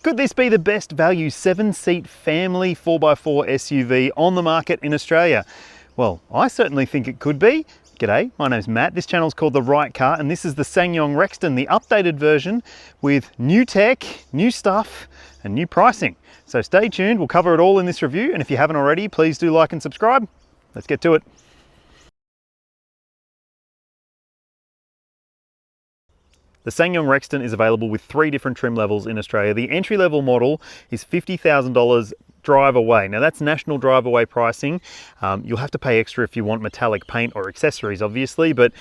Could this be the best value 7-seat family 4x4 SUV on the market in Australia? Well, I certainly think it could be. G'day, my name's Matt. This channel is called The Right Car, and this is the SsangYong Rexton, the updated version with new tech, new stuff, and new pricing. So stay tuned, we'll cover it all in this review, and if you haven't already, please do like and subscribe. Let's get to it. The SsangYong Rexton is available with 3 different trim levels in Australia. The entry-level model is $50,000 drive away. Now that's national drive away pricing. You'll have to pay extra if you want metallic paint or accessories, obviously, but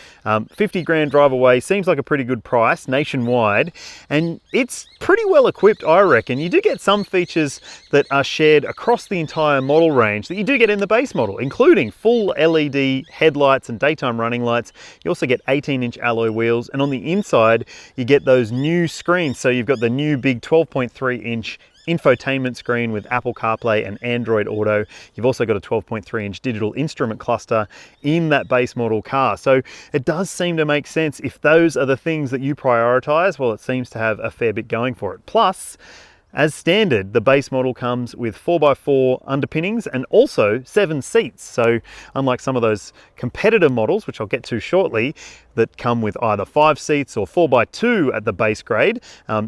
50 grand drive away seems like a pretty good price nationwide, and it's pretty well equipped, I reckon. You do get some features that are shared across the entire model range that you do get in the base model, including full LED headlights and daytime running lights. You also get 18-inch alloy wheels, and on the inside you get those new screens. So you've got the new big 12.3-inch infotainment screen with Apple CarPlay and Android Auto. You've also got a 12.3-inch digital instrument cluster in that base model car. So it does seem to make sense. If those are the things that you prioritize, well, it seems to have a fair bit going for it. Plus, as standard, the base model comes with 4x4 underpinnings and also 7 seats. So unlike some of those competitor models, which I'll get to shortly, that come with either 5 seats or 4x2 at the base grade,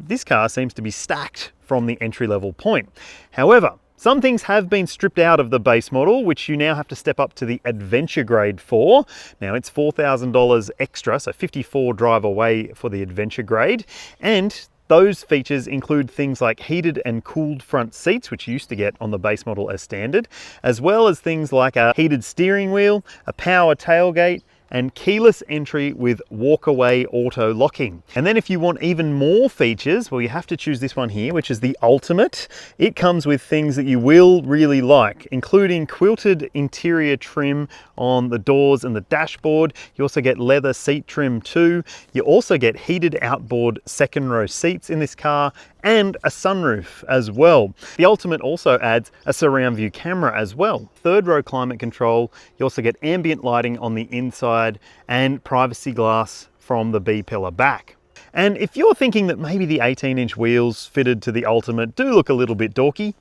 this car seems to be stacked from the entry-level point. However, some things have been stripped out of the base model, which you now have to step up to the adventure grade for. Now it's $4,000 extra, so 54 drive away for the adventure grade. And those features include things like heated and cooled front seats, which you used to get on the base model as standard, as well as things like a heated steering wheel, a power tailgate, and keyless entry with walk-away auto locking. And then if you want even more features, well, you have to choose this one here, which is the Ultimate. It comes with things that you will really like, including quilted interior trim on the doors and the dashboard. You also get leather seat trim too. You also get heated outboard second row seats in this car and a sunroof as well. The Ultimate also adds a surround view camera as well. 3rd row climate control. You also get ambient lighting on the inside and privacy glass from the B-pillar back. And if you're thinking that maybe the 18-inch wheels fitted to the Ultimate do look a little bit dorky,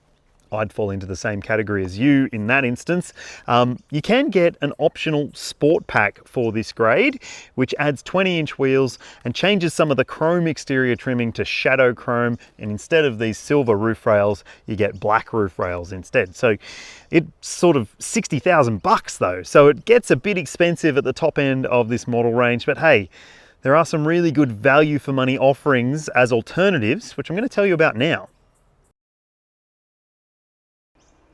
I'd fall into the same category as you in that instance. You can get an optional sport pack for this grade, which adds 20-inch wheels and changes some of the chrome exterior trimming to shadow chrome. And instead of these silver roof rails, you get black roof rails instead. So it's sort of 60,000 bucks though. So it gets a bit expensive at the top end of this model range, but hey, there are some really good value for money offerings as alternatives, which I'm going to tell you about now.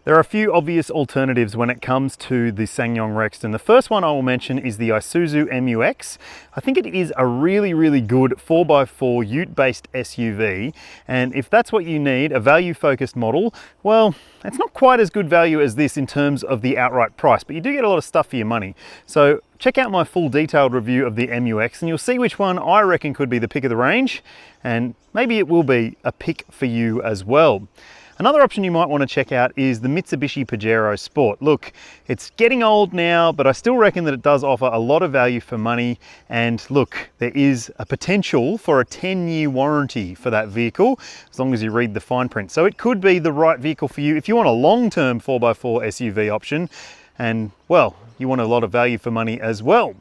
There are a few obvious alternatives when it comes to the SsangYong Rexton. The first one I will mention is the Isuzu MU-X. I think it is a really, really good 4x4 ute-based SUV. And if that's what you need, a value-focused model, well, it's not quite as good value as this in terms of the outright price, but you do get a lot of stuff for your money. So check out my full detailed review of the MU-X and you'll see which one I reckon could be the pick of the range, and maybe it will be a pick for you as well. Another option you might want to check out is the Mitsubishi Pajero Sport. Look, it's getting old now, but I still reckon that it does offer a lot of value for money. And look, there is a potential for a 10-year warranty for that vehicle, as long as you read the fine print. So it could be the right vehicle for you if you want a long-term 4x4 SUV option, and well, you want a lot of value for money as well.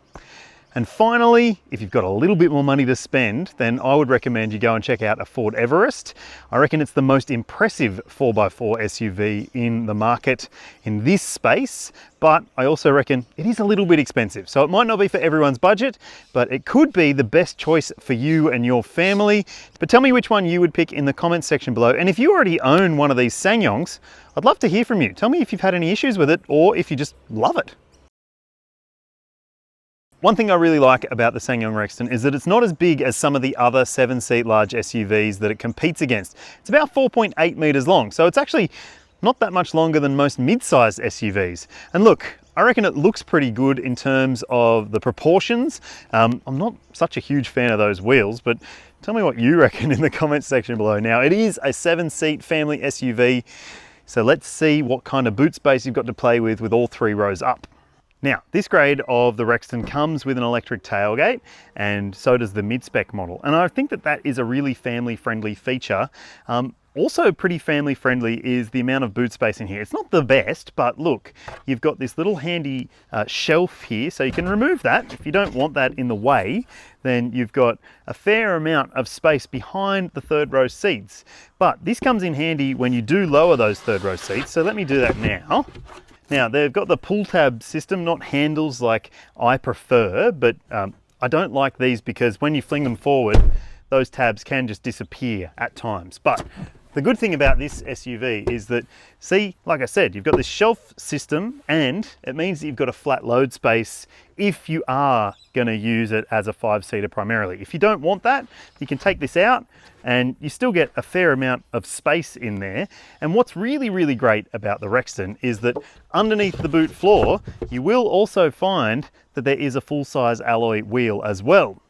And finally, if you've got a little bit more money to spend, then I would recommend you go and check out a Ford Everest. I reckon it's the most impressive 4x4 SUV in the market in this space, but I also reckon it is a little bit expensive. So it might not be for everyone's budget, but it could be the best choice for you and your family. But tell me which one you would pick in the comments section below. And if you already own one of these SsangYongs, I'd love to hear from you. Tell me if you've had any issues with it or if you just love it. One thing I really like about the SsangYong Rexton is that it's not as big as some of the other 7-seat large SUVs that it competes against. It's about 4.8 meters long, so it's actually not that much longer than most mid-sized SUVs. And look, I reckon it looks pretty good in terms of the proportions. I'm not such a huge fan of those wheels, but tell me what you reckon in the comments section below. Now, it is a 7-seat family SUV, so let's see what kind of boot space you've got to play with all 3 rows up. Now, this grade of the Rexton comes with an electric tailgate, and so does the mid-spec model. And I think that that is a really family-friendly feature. Also pretty family friendly is the amount of boot space in here. It's not the best, but look, you've got this little handy shelf here, so you can remove that. If you don't want that in the way, then you've got a fair amount of space behind the third row seats. But this comes in handy when you do lower those third row seats, so let me do that now. Now, they've got the pull tab system, not handles like I prefer, but I don't like these because when you fling them forward, those tabs can just disappear at times. But the good thing about this SUV is that, see, like I said, you've got this shelf system and it means that you've got a flat load space if you are going to use it as a 5-seater primarily. If you don't want that, you can take this out and you still get a fair amount of space in there. And what's really, really great about the Rexton is that underneath the boot floor, you will also find that there is a full-size alloy wheel as well.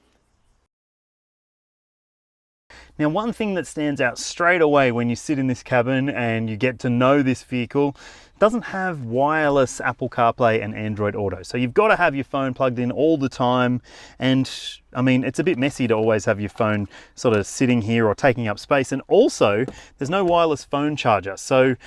Now, one thing that stands out straight away when you sit in this cabin and you get to know this vehicle, it doesn't have wireless Apple CarPlay and Android Auto. So you've got to have your phone plugged in all the time. And I mean, it's a bit messy to always have your phone sort of sitting here or taking up space. And also, there's no wireless phone charger. So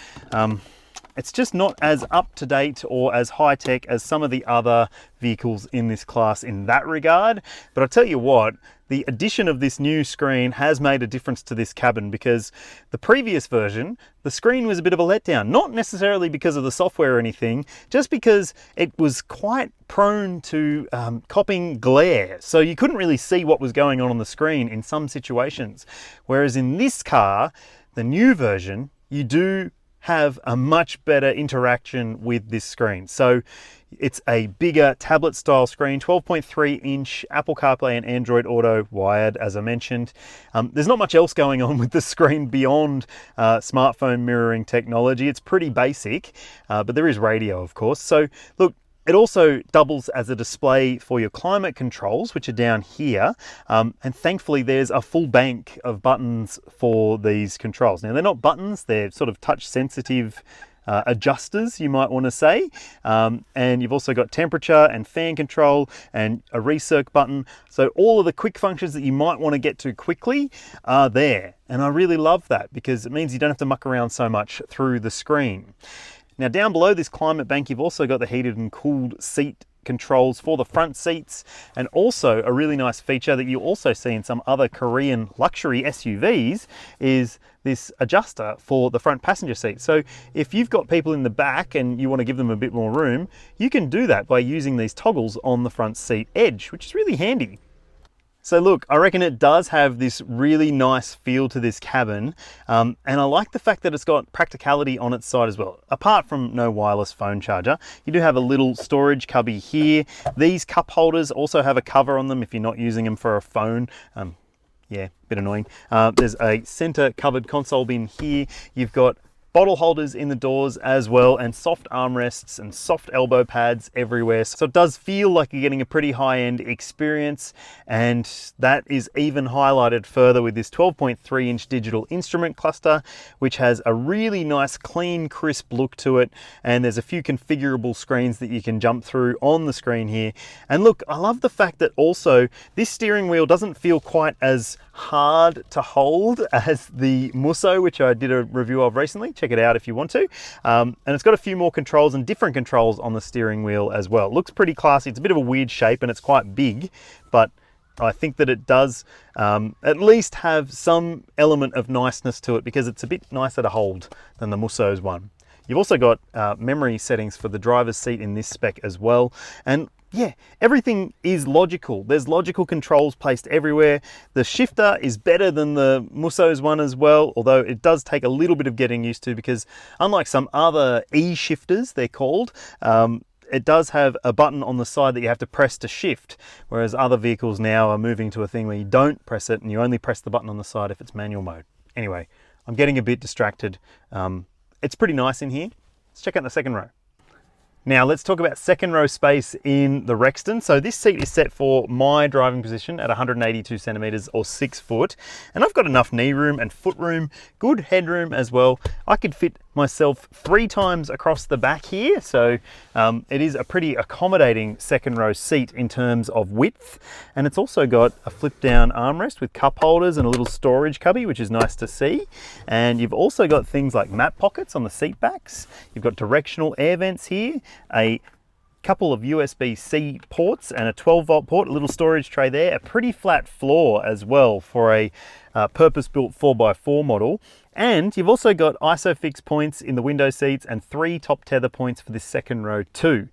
it's just not as up to date or as high tech as some of the other vehicles in this class in that regard. But I'll tell you what, the addition of this new screen has made a difference to this cabin, because the previous version, the screen was a bit of a letdown. Not necessarily because of the software or anything, just because it was quite prone to copping glare. So you couldn't really see what was going on the screen in some situations. Whereas in this car, the new version, you do have a much better interaction with this screen. So it's a bigger tablet style screen, 12.3-inch Apple CarPlay and Android Auto wired, as I mentioned. There's not much else going on with the screen beyond smartphone mirroring technology. It's pretty basic, but there is radio, of course. So look, it also doubles as a display for your climate controls, which are down here. And thankfully, there's a full bank of buttons for these controls. Now, they're not buttons, they're sort of touch sensitive adjusters, you might want to say. And you've also got temperature and fan control and a recirc button. So all of the quick functions that you might want to get to quickly are there. And I really love that because it means you don't have to muck around so much through the screen. Now, down below this climate bank, you've also got the heated and cooled seat controls for the front seats, and also a really nice feature that you also see in some other Korean luxury SUVs is this adjuster for the front passenger seat. So if you've got people in the back and you want to give them a bit more room, you can do that by using these toggles on the front seat edge, which is really handy. So look, I reckon it does have this really nice feel to this cabin, and I like the fact that it's got practicality on its side as well. Apart from no wireless phone charger, you do have a little storage cubby here. These cup holders also have a cover on them if you're not using them for a phone. Yeah, a bit annoying. There's a center covered console bin here. You've got bottle holders in the doors as well, and soft armrests and soft elbow pads everywhere. So it does feel like you're getting a pretty high-end experience, and that is even highlighted further with this 12.3-inch digital instrument cluster, which has a really nice, clean, crisp look to it. And there's a few configurable screens that you can jump through on the screen here. And look, I love the fact that also this steering wheel doesn't feel quite as hard to hold as the Musso, which I did a review of recently. Check it out if you want to. And it's got a few more controls and different controls on the steering wheel as well. It looks pretty classy. It's a bit of a weird shape and it's quite big, but I think that it does at least have some element of niceness to it because it's a bit nicer to hold than the Musso's one. You've also got memory settings for the driver's seat in this spec as well. And yeah, everything is logical. There's logical controls placed everywhere. The shifter is better than the Musso's one as well, although it does take a little bit of getting used to because unlike some other E-shifters, they're called, it does have a button on the side that you have to press to shift, whereas other vehicles now are moving to a thing where you don't press it and you only press the button on the side if it's manual mode. Anyway, I'm getting a bit distracted. It's pretty nice in here. Let's check out the second row. Now let's talk about second row space in the Rexton. So this seat is set for my driving position at 182 centimeters or 6 foot. And I've got enough knee room and foot room, good headroom as well. I could fit myself 3 times across the back here, so it is a pretty accommodating second row seat in terms of width, and it's also got a flip down armrest with cup holders and a little storage cubby, which is nice to see. And you've also got things like map pockets on the seat backs. You've got directional air vents here, a couple of USB-C ports and a 12-volt port, a little storage tray there, a pretty flat floor as well for a purpose-built 4x4 model. And you've also got ISOFIX points in the window seats and 3 top tether points for this second row too.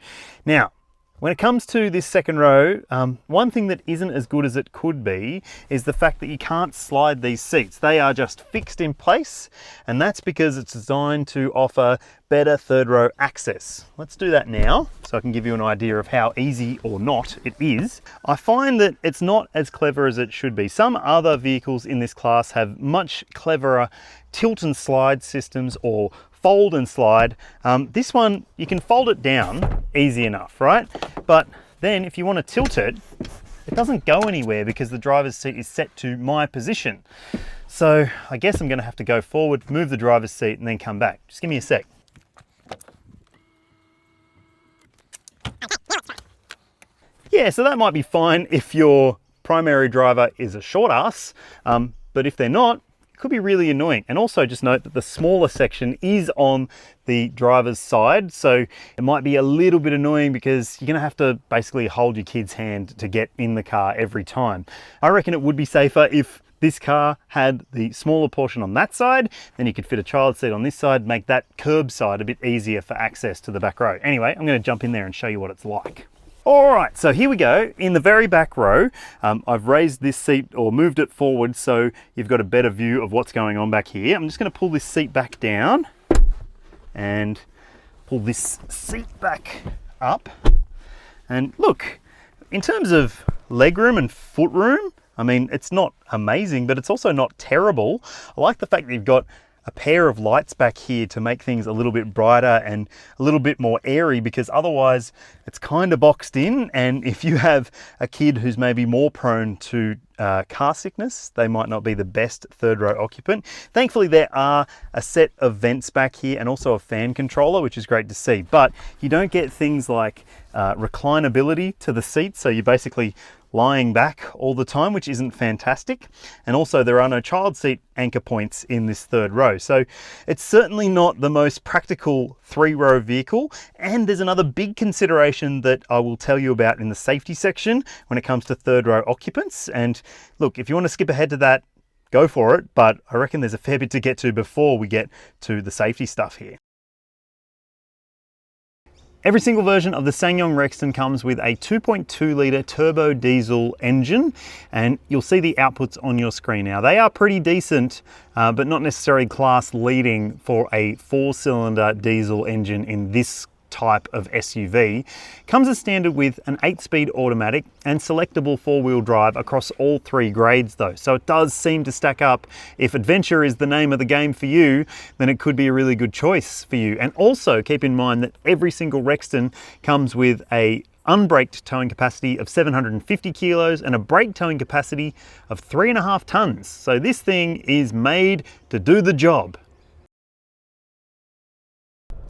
Now, when it comes to this second row, one thing that isn't as good as it could be is the fact that you can't slide these seats. They are just fixed in place, and that's because it's designed to offer better third row access. Let's do that now so I can give you an idea of how easy or not it is. I find that it's not as clever as it should be. Some other vehicles in this class have much cleverer tilt and slide systems or fold and slide. This one, you can fold it down easy enough, right? But then if you want to tilt it, it doesn't go anywhere because the driver's seat is set to my position. So I guess I'm going to have to go forward, move the driver's seat and then come back. Just give me a sec. Yeah, so that might be fine if your primary driver is a short ass, but if they're not, could be really annoying. And also just note that the smaller section is on the driver's side, so it might be a little bit annoying because you're gonna have to basically hold your kid's hand to get in the car every time. I reckon it would be safer if this car had the smaller portion on that side, then you could fit a child seat on this side, make that curb side a bit easier for access to the back row. Anyway, I'm gonna jump in there and show you what it's like. All right, so here we go. In the very back row, I've raised this seat or moved it forward so you've got a better view of what's going on back here. I'm just going to pull this seat back down and pull this seat back up. And look, in terms of legroom and footroom, I mean, it's not amazing, but it's also not terrible. I like the fact that you've got a pair of lights back here to make things a little bit brighter and a little bit more airy, because otherwise it's kind of boxed in, and if you have a kid who's maybe more prone to car sickness, they might not be the best third row occupant. Thankfully there are a set of vents back here and also a fan controller, which is great to see, but you don't get things like reclinability to the seats, so you're basically lying back all the time, which isn't fantastic. And also there are no child seat anchor points in this third row. So it's certainly not the most practical 3-row vehicle. And there's another big consideration that I will tell you about in the safety section when it comes to third row occupants. And look, if you want to skip ahead to that, go for it. But I reckon there's a fair bit to get to before we get to the safety stuff here. Every single version of the SsangYong Rexton comes with a 2.2 litre turbo diesel engine, and you'll see the outputs on your screen now. They are pretty decent, but not necessarily class leading for a 4-cylinder diesel engine in this type of SUV. Comes as standard with an 8-speed automatic and selectable 4-wheel drive across all 3 grades though. So it does seem to stack up. If adventure is the name of the game for you, then it could be a really good choice for you. And also keep in mind that every single Rexton comes with a unbraked towing capacity of 750 kilos and a brake towing capacity of 3.5 tons. So this thing is made to do the job.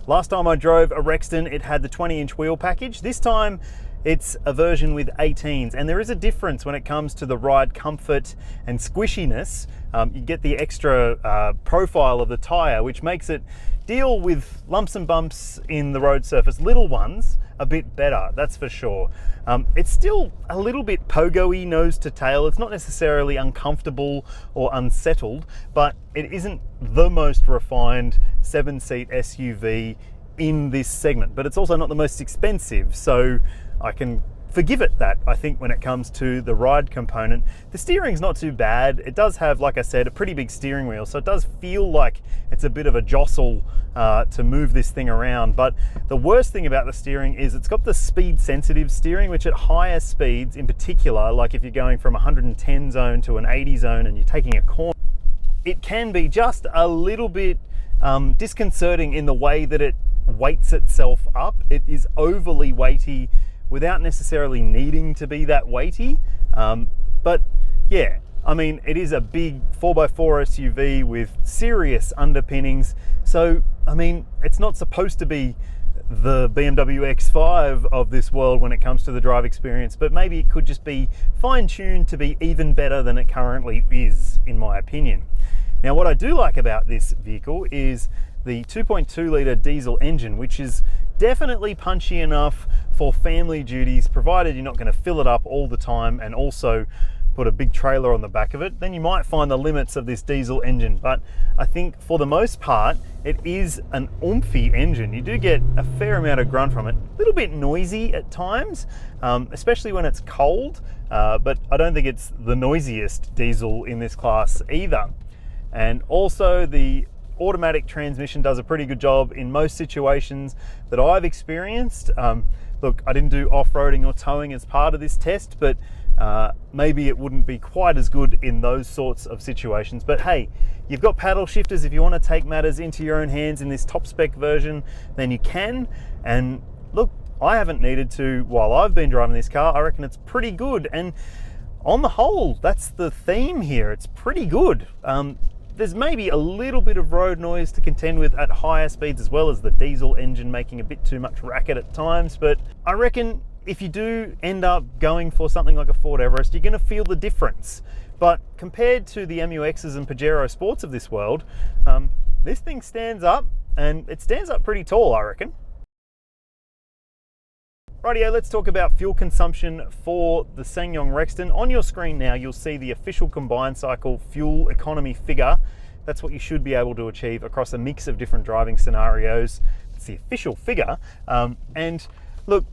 Last time I drove a Rexton, it had the 20-inch wheel package. This time it's a version with 18s, and there is a difference when it comes to the ride comfort and squishiness. You get the extra profile of the tire, which makes it deal with lumps and bumps in the road surface, little ones, a bit better, that's for sure. It's still a little bit pogo-y nose to tail. It's not necessarily uncomfortable or unsettled, but it isn't the most refined 7-seat SUV in this segment, but it's also not the most expensive, so I can forgive it that, I think, when it comes to the ride component. The steering's not too bad. It does have, like I said, a pretty big steering wheel, so it does feel like it's a bit of a jostle to move this thing around. But the worst thing about the steering is it's got the speed sensitive steering, which at higher speeds in particular, like if you're going from 110 zone to an 80 zone and you're taking a corner, it can be just a little bit disconcerting in the way that it weights itself up. It is overly weighty without necessarily needing to be that weighty. But yeah, I mean, it is a big 4x4 SUV with serious underpinnings. So I mean, it's not supposed to be the BMW X5 of this world when it comes to the drive experience, but maybe it could just be fine-tuned to be even better than it currently is, in my opinion. Now, what I do like about this vehicle is the 2.2 litre diesel engine, which is definitely punchy enough for family duties, provided you're not going to fill it up all the time and also put a big trailer on the back of it. Then you might find the limits of this diesel engine, but I think for the most part it is an oomphy engine. You do get a fair amount of grunt from it, a little bit noisy at times, especially when it's cold, but I don't think it's the noisiest diesel in this class either. And also the automatic transmission does a pretty good job in most situations that I've experienced. Look, I didn't do off-roading or towing as part of this test, but maybe it wouldn't be quite as good in those sorts of situations. But hey, you've got paddle shifters. If you want to take matters into your own hands in this top spec version, then you can. And look, I haven't needed to while I've been driving this car. I reckon it's pretty good. And on the whole, that's the theme here. It's pretty good. There's maybe a little bit of road noise to contend with at higher speeds, as well as the diesel engine making a bit too much racket at times. But I reckon if you do end up going for something like a Ford Everest, you're going to feel the difference. But compared to the MU-X's and Pajero Sports of this world, this thing stands up, and it stands up pretty tall, I reckon. Rightio, let's talk about fuel consumption for the SsangYong Rexton. On your screen now, you'll see the official combined cycle fuel economy figure. That's what you should be able to achieve across a mix of different driving scenarios. It's the official figure. And look,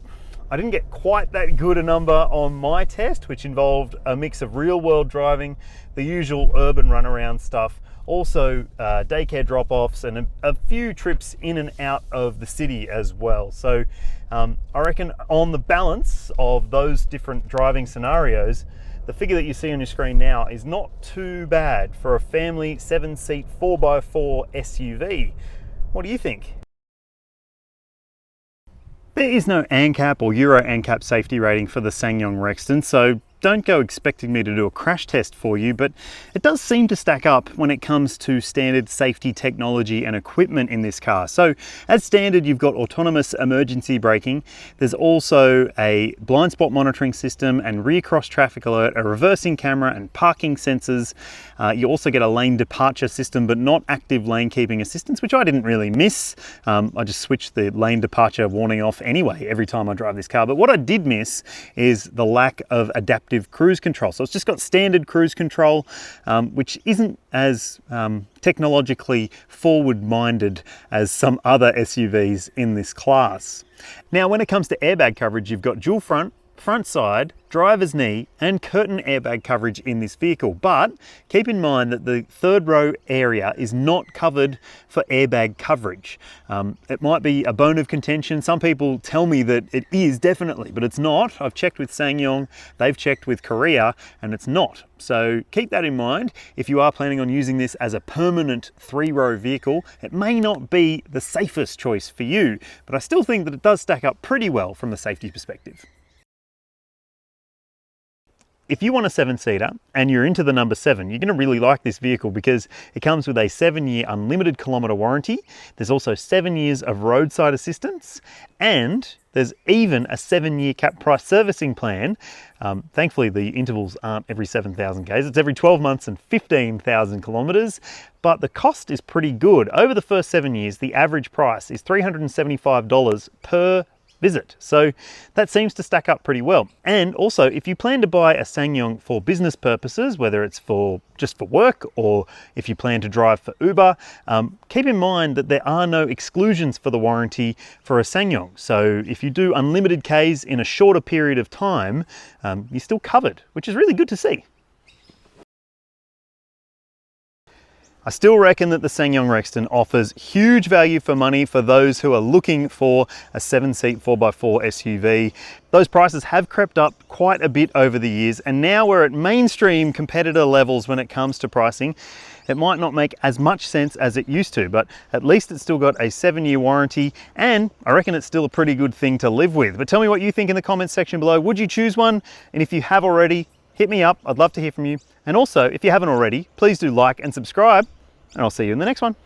I didn't get quite that good a number on my test, which involved a mix of real world driving, the usual urban runaround stuff, also daycare drop-offs, and a few trips in and out of the city as well. So I reckon on the balance of those different driving scenarios, the figure that you see on your screen now is not too bad for a family 7-seat 4x4 SUV. What do you think? There is no ANCAP or Euro ANCAP safety rating for the SsangYong Rexton, so don't go expecting me to do a crash test for you, but it does seem to stack up when it comes to standard safety technology and equipment in this car. So as standard, you've got autonomous emergency braking. There's also a blind spot monitoring system and rear cross traffic alert, a reversing camera and parking sensors. You also get a lane departure system, but not active lane keeping assistance, which I didn't really miss. I just switched the lane departure warning off anyway every time I drive this car. But what I did miss is the lack of adaptive cruise control. So it's just got standard cruise control, which isn't as technologically forward-minded as some other SUVs in this class. Now, when it comes to airbag coverage, you've got dual front side, driver's knee and curtain airbag coverage in this vehicle, but keep in mind that the third row area is not covered for airbag coverage. It might be a bone of contention. Some people tell me that it is definitely, but it's not. I've checked with SsangYong, they've checked with Korea, and it's not. So keep that in mind. If you are planning on using this as a permanent 3-row vehicle, it may not be the safest choice for you, but I still think that it does stack up pretty well from the safety perspective. If you want a 7-seater and you're into the number 7, you're going to really like this vehicle because it comes with a 7-year unlimited kilometre warranty. There's also 7 years of roadside assistance, and there's even a 7-year cap price servicing plan. Thankfully, the intervals aren't every 7,000 k's, it's every 12 months and 15,000 kilometres, but the cost is pretty good. Over the first 7 years, the average price is $375 per visit. So that seems to stack up pretty well. And also, if you plan to buy a SsangYong for business purposes, whether it's just for work or if you plan to drive for Uber, keep in mind that there are no exclusions for the warranty for a SsangYong. So if you do unlimited Ks in a shorter period of time, you're still covered, which is really good to see. I still reckon that the SsangYong Rexton offers huge value for money for those who are looking for a 7-seat 4x4 SUV. Those prices have crept up quite a bit over the years, and now we're at mainstream competitor levels when it comes to pricing. It might not make as much sense as it used to, but at least it's still got a 7-year warranty, and I reckon it's still a pretty good thing to live with. But tell me what you think in the comments section below. Would you choose one? And if you have already, hit me up. I'd love to hear from you. And also, if you haven't already, please do like and subscribe, and I'll see you in the next one.